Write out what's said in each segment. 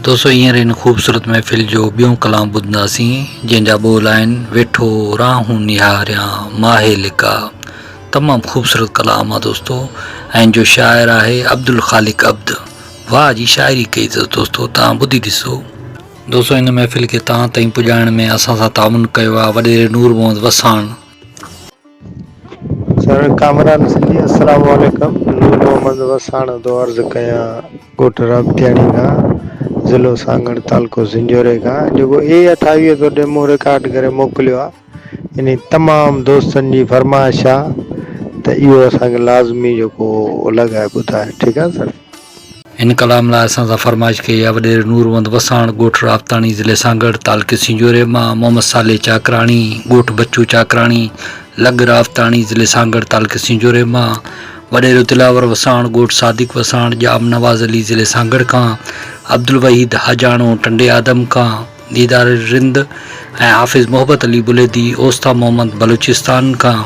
दोस्तों हींअर इन ख़ूबसूरत महफ़िल जो ॿियों कलाम ॿुधंदासीं जंहिंजा ॿोल आहिनि वेठो राहूं निहारियां माहे लिका। तमामु ख़ूबसूरत कलाम आहे दोस्तों ऐं जो शाइर आहे अब्दुल ख़ालिक अब्द। वाह जी शाइरी कई अथसि दोस्तों, तव्हां ॿुधी ॾिसो। दोस्तों इन महफ़िल खे तव्हां ताईं पुॼाइण में असां सां ताउन कयो आहे वॾेरे नूर मोहम्मद वसाण। सर कामरान सिंधी अस्सलाम वालेकुम। नूर मोहम्मद वसाण तो अर्ज़ कयां ॻोठ राबतियाणी खां ज़िलो सांगड़ तालुको सिंजोरे खां जेको A28 तो डेमो रिकॉर्ड करे मोकिलियो आहे। इन तमामु दोस्तनि जी फरमाइश आहे त इहो असांखे लाज़मी जेको लॻाए ॿुधाए। ठीकु आहे सर। इन कलाम लाइ असां सां फरमाइश कई आहे वॾेरे नूर मोहम्मद वसाण ॻोठ राबताणी ज़िले सांगड़ तालुके सिंजोरे मां मोहम्मद साले चाकराणी ॻोठ बच्चू चाकराणी लग राबताणी ज़िले सांगड़ तालुके सिंजोरे मां वॾेरो दिलावर वसाण ॻोठ सादिक वसाण जाम नवाज़ अली ज़िले सांगड़ खां अब्दुल वहीद हाजाणो टंडे आदम खां दीदार रिंद ऐं हाफ़िज़ मोहब्बत अली बुलेदी ओस्ता मोहम्मद बलूचिस्तान खां।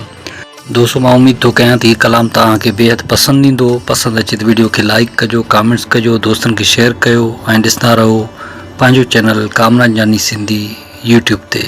दोस्तों मां उम्मीद थो कयां त हीउ कलाम तव्हांखे बेहद पसंदि ईंदो। पसंदि अचे त वीडियो खे लाइक कजो, कमेंट्स कजो, दोस्तनि खे शेयर कयो ऐं ॾिसंदा रहो पंहिंजो चैनल कामरान जानी सिंधी यूट्यूब ते।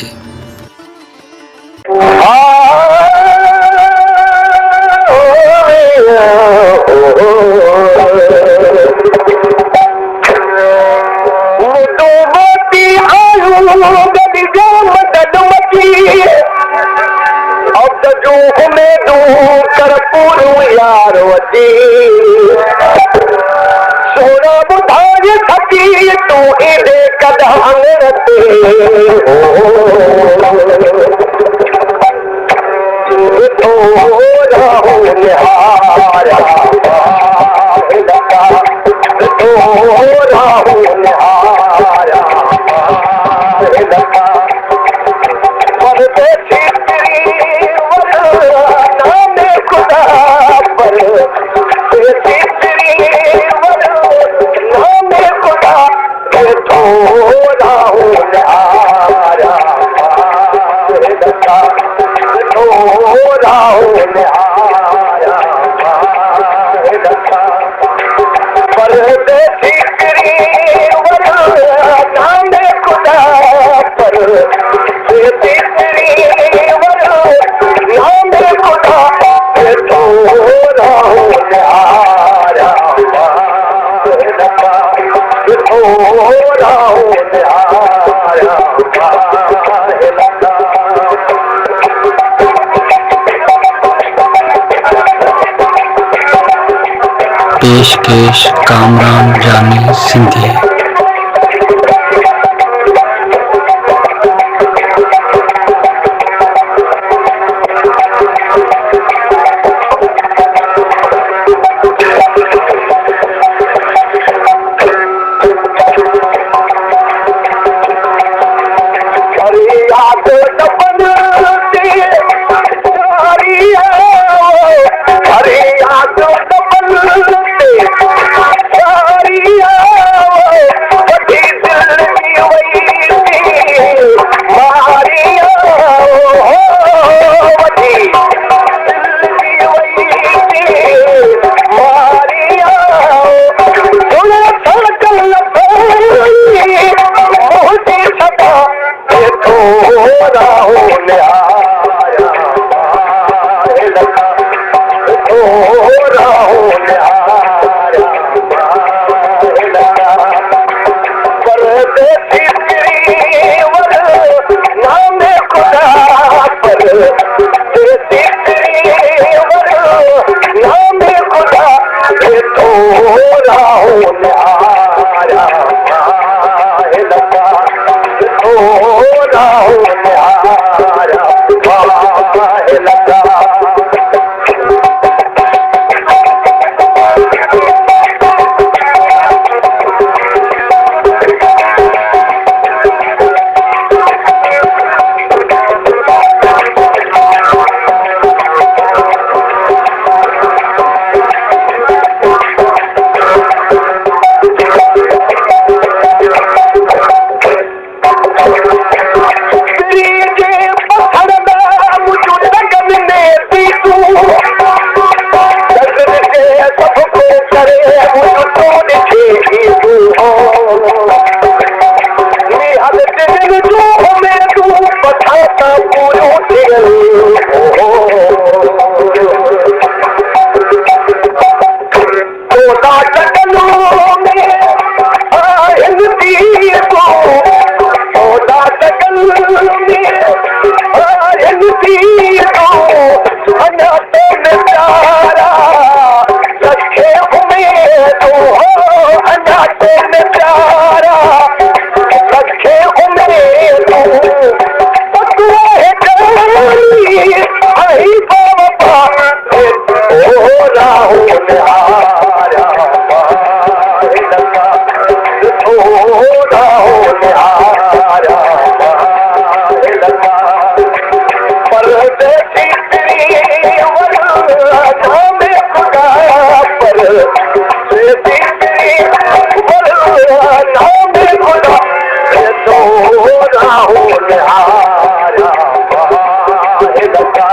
सोना बुधाए थकी तू इदे कदम रते तो राहू निहारा तो राहू निहारा परदेसी तेरी नाम खुदा पर पेशकेश कामरान जानी सिंधी। Oh, थोड़ा हो निहारा लगा परदेसी तेरी वरना में खुदा परदेसी तेरी वरना में खुदा थोड़ा हो निहारा लगा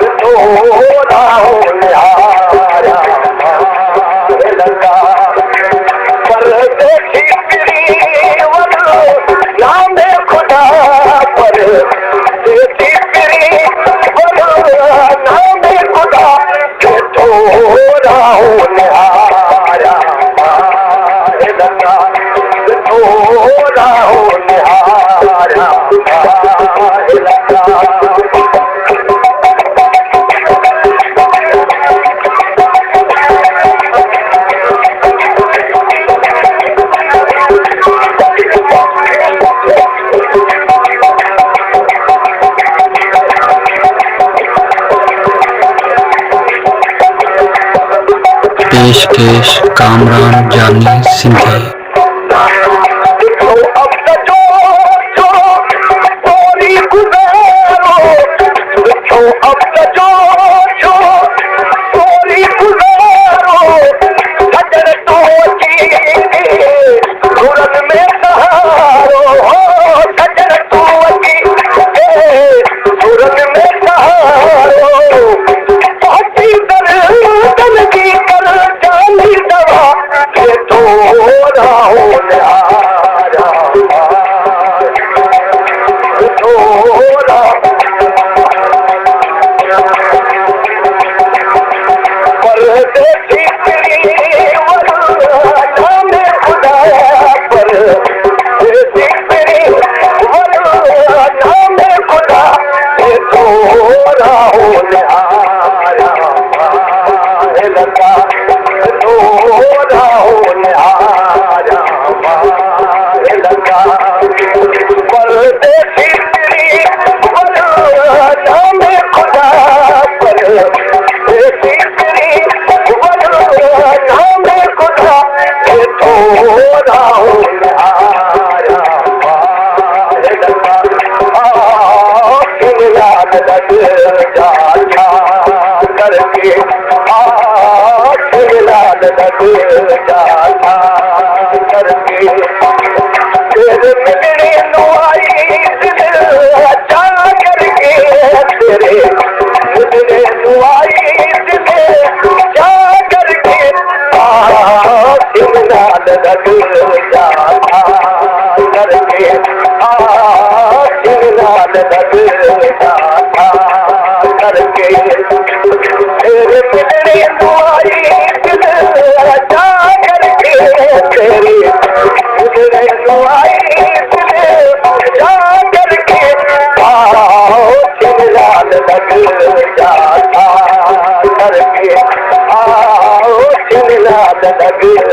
थोड़ा हो निहारा लगा पेशकेश कामरान जानी सिंधी।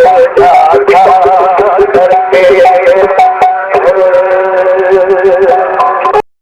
लग